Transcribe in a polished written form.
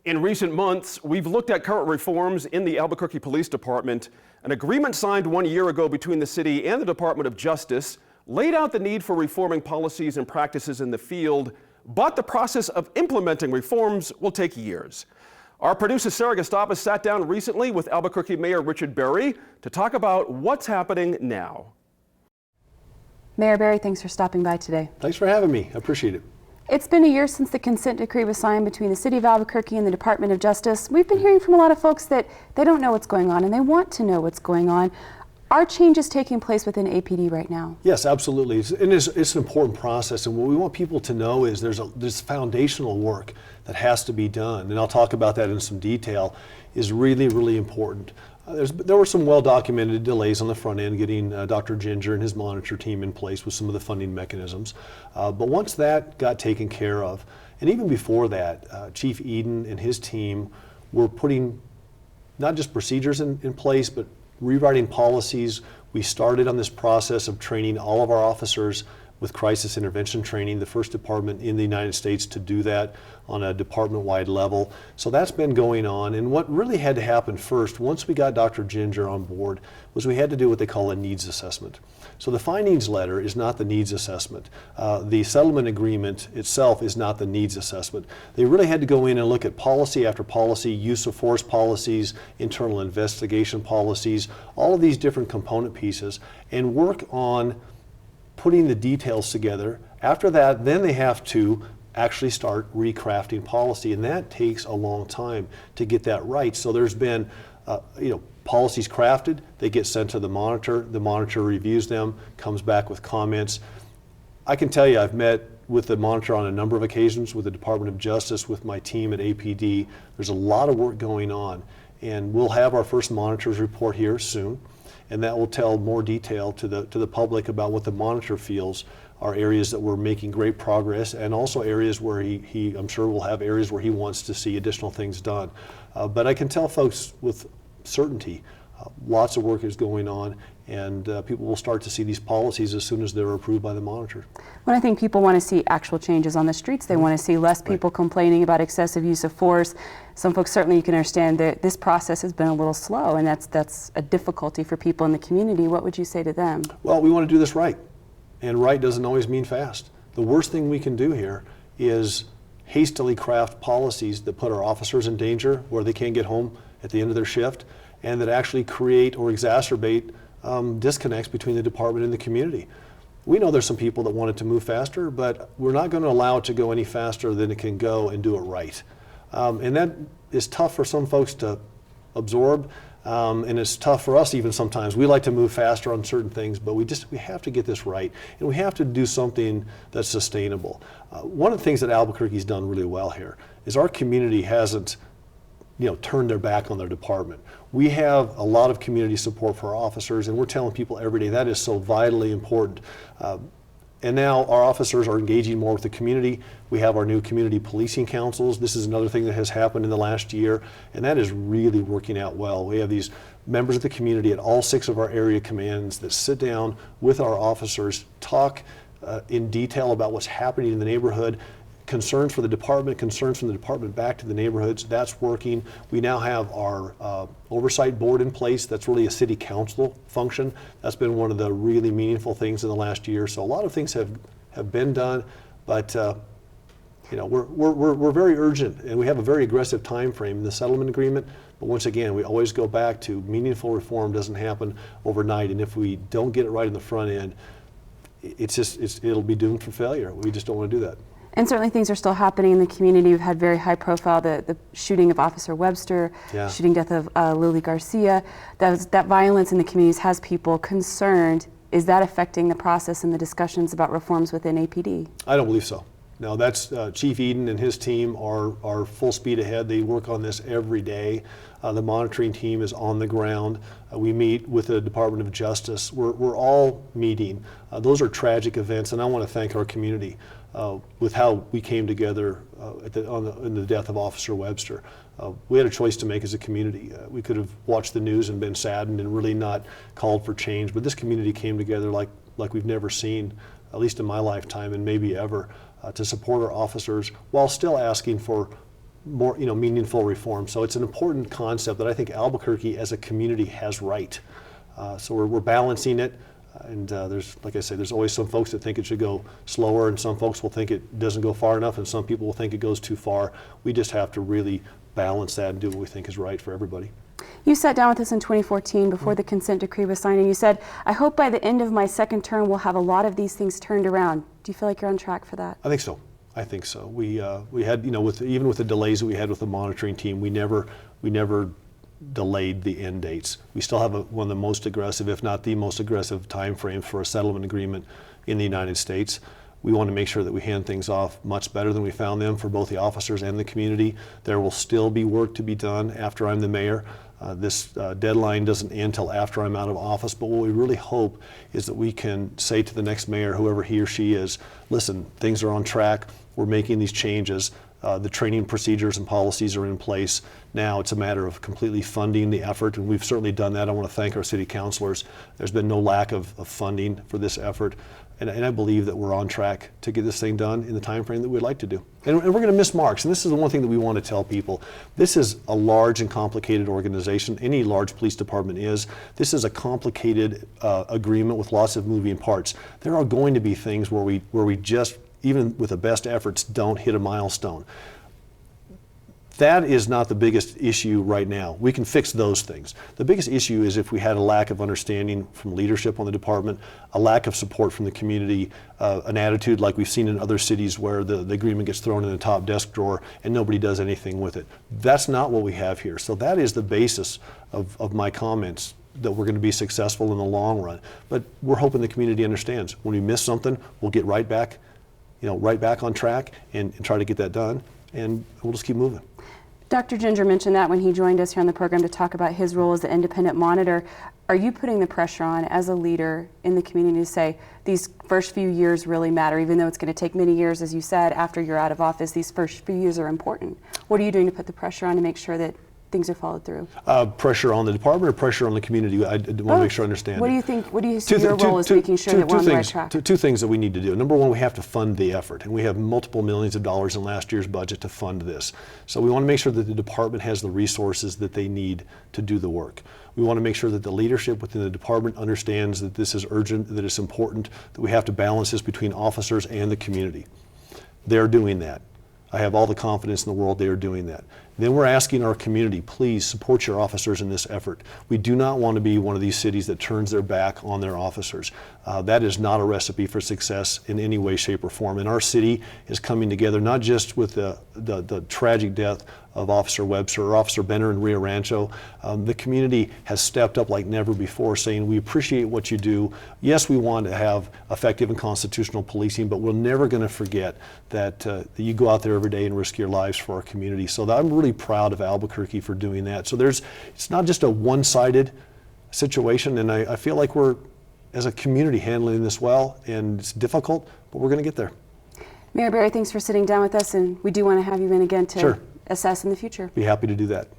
In recent months, we've looked at current reforms in the Albuquerque Police Department. An agreement signed 1 year ago between the city and the Department of Justice laid out the need for reforming policies and practices in the field, but the process of implementing reforms will take years. Our producer Sarah Gustavus sat down recently with Albuquerque Mayor Richard Berry to talk about what's happening now. Mayor Berry, thanks for stopping by today. Thanks for having me. I appreciate it. It's been a year since the consent decree was signed between the City of Albuquerque and the Department of Justice. We've been hearing from a lot of folks that they don't know what's going on and they want to know what's going on. Are changes taking place within APD right now? Yes, absolutely. It's an important process, and what we want people to know is there's foundational work that has to be done, and I'll talk about that in some detail, is really, really important. There were some well-documented delays on the front end getting Dr. Ginger and his monitor team in place with some of the funding mechanisms. But once that got taken care of, and even before that, Chief Eden and his team were putting not just procedures in place, but rewriting policies. We started on this process of training all of our officers with crisis intervention training, the first department in the United States to do that on a department-wide level. So that's been going on, and what really had to happen first, once we got Dr. Ginger on board, was we had to do what they call a needs assessment. So the findings letter is not the needs assessment. The settlement agreement itself is not the needs assessment. They really had to go in and look at policy after policy, use of force policies, internal investigation policies, all of these different component pieces, and work on putting the details together. After that, then they have to actually start recrafting policy, and that takes a long time to get that right. So there's been policies crafted, they get sent to the monitor reviews them, comes back with comments. I can tell you I've met with the monitor on a number of occasions, with the Department of Justice, with my team at APD. There's a lot of work going on, and we'll have our first monitor's report here soon, and that will tell more detail to the public about what the monitor feels are areas that we're making great progress, and also areas where he I'm sure will have areas where he wants to see additional things done. But I can tell folks with certainty, lots of work is going on, and people will start to see these policies as soon as they're approved by the monitor. Well, I think people want to see actual changes on the streets. They want to see less people complaining about excessive use of force. Some folks, certainly you can understand that this process has been a little slow, and that's a difficulty for people in the community. What would you say to them? Well, we want to do this right, and right doesn't always mean fast. The worst thing we can do here is hastily craft policies that put our officers in danger where they can't get home at the end of their shift, and that actually create or exacerbate disconnects between the department and the community. We know there's some people that want it to move faster, but we're not going to allow it to go any faster than it can go and do it right. And that is tough for some folks to absorb, and it's tough for us even sometimes. We like to move faster on certain things, but we have to get this right, and we have to do something that's sustainable. One of the things that Albuquerque's done really well here is our community hasn't turned their back on their department. We have a lot of community support for our officers, and we're telling people every day that is so vitally important. And now our officers are engaging more with the community. We have our new community policing councils. This is another thing that has happened in the last year, and that is really working out well. We have these members of the community at all 6 of our area commands that sit down with our officers, talk in detail about what's happening in the neighborhood, concerns for the department, concerns from the department back to the neighborhoods. That's working. We now have our oversight board in place. That's really a city council function. That's been one of the really meaningful things in the last year. So a lot of things have been done, but we're very urgent, and we have a very aggressive time frame in the settlement agreement. But once again, we always go back to meaningful reform doesn't happen overnight, and if we don't get it right in the front end, it'll be doomed for failure. We just don't want to do that. And certainly things are still happening in the community. We've had very high profile, the shooting of Officer Webster, shooting death of Lily Garcia. That violence in the communities has people concerned. Is that affecting the process and the discussions about reforms within APD? I don't believe so. No, that's Chief Eden and his team are full speed ahead. They work on this every day. The monitoring team is on the ground. We meet with the Department of Justice. We're all meeting. Those are tragic events, and I want to thank our community with how we came together in the death of Officer Webster. We had a choice to make as a community. We could have watched the news and been saddened and really not called for change, but this community came together like we've never seen, at least in my lifetime and maybe ever, to support our officers while still asking for more meaningful reform. So it's an important concept that I think Albuquerque as a community has right. So we're balancing it. And there's, like I say, there's always some folks that think it should go slower, and some folks will think it doesn't go far enough, and some people will think it goes too far. We just have to really balance that and do what we think is right for everybody. You sat down with us in 2014 before the consent decree was signed, and you said, I hope by the end of my second term we'll have a lot of these things turned around. Do you feel like you're on track for that? I think so. I think so. We had, even with the delays that we had with the monitoring team, we never delayed the end dates. We still have one of the most aggressive, if not the most aggressive, time frames for a settlement agreement in the United States. We want to make sure that we hand things off much better than we found them for both the officers and the community. There will still be work to be done after I'm the mayor. This deadline doesn't end until after I'm out of office, but what we really hope is that we can say to the next mayor, whoever he or she is, listen, things are on track, we're making these changes, the training procedures and policies are in place. Now it's a matter of completely funding the effort, and we've certainly done that. I want to thank our city councilors. There's been no lack of funding for this effort, and I believe that we're on track to get this thing done in the time frame that we'd like to do. And we're going to miss marks, and this is the one thing that we want to tell people. This is a large and complicated organization. Any large police department is. This is a complicated agreement with lots of moving parts. There are going to be things where we just, even with the best efforts, don't hit a milestone. That is not the biggest issue right now. We can fix those things. The biggest issue is if we had a lack of understanding from leadership on the department, a lack of support from the community, an attitude like we've seen in other cities where the agreement gets thrown in the top desk drawer and nobody does anything with it. That's not what we have here. So that is the basis of my comments, that we're going to be successful in the long run. But we're hoping the community understands. When we miss something, we'll get right back on track and try to get that done, and we'll just keep moving. Dr. Ginger mentioned that when he joined us here on the program to talk about his role as the independent monitor. Are you putting the pressure on as a leader in the community to say these first few years really matter, even though it's going to take many years, as you said, after you're out of office, these first few years are important? What are you doing to put the pressure on to make sure that things are followed through? Pressure on the department or pressure on the community? I want to make sure I understand. What do you think? What do you see your role as making sure that we're on the right track? Two things that we need to do. Number one, we have to fund the effort, and we have multiple millions of dollars in last year's budget to fund this. So we want to make sure that the department has the resources that they need to do the work. We want to make sure that the leadership within the department understands that this is urgent, that it's important, that we have to balance this between officers and the community. They're doing that. I have all the confidence in the world they are doing that. Then we're asking our community, please support your officers in this effort. We do not want to be one of these cities that turns their back on their officers. That is not a recipe for success in any way, shape, or form. And our city is coming together, not just with the tragic death of Officer Webster or Officer Benner in Rio Rancho. The community has stepped up like never before, saying we appreciate what you do. Yes, we want to have effective and constitutional policing, but we're never going to forget that you go out there every day and risk your lives for our community. So I'm really proud of Albuquerque for doing that. So it's not just a one-sided situation, and I feel like we're, as a community, handling this well, and it's difficult, but we're going to get there. Mayor Berry, thanks for sitting down with us, and we do want to have you in again to assess in the future. Be happy to do that.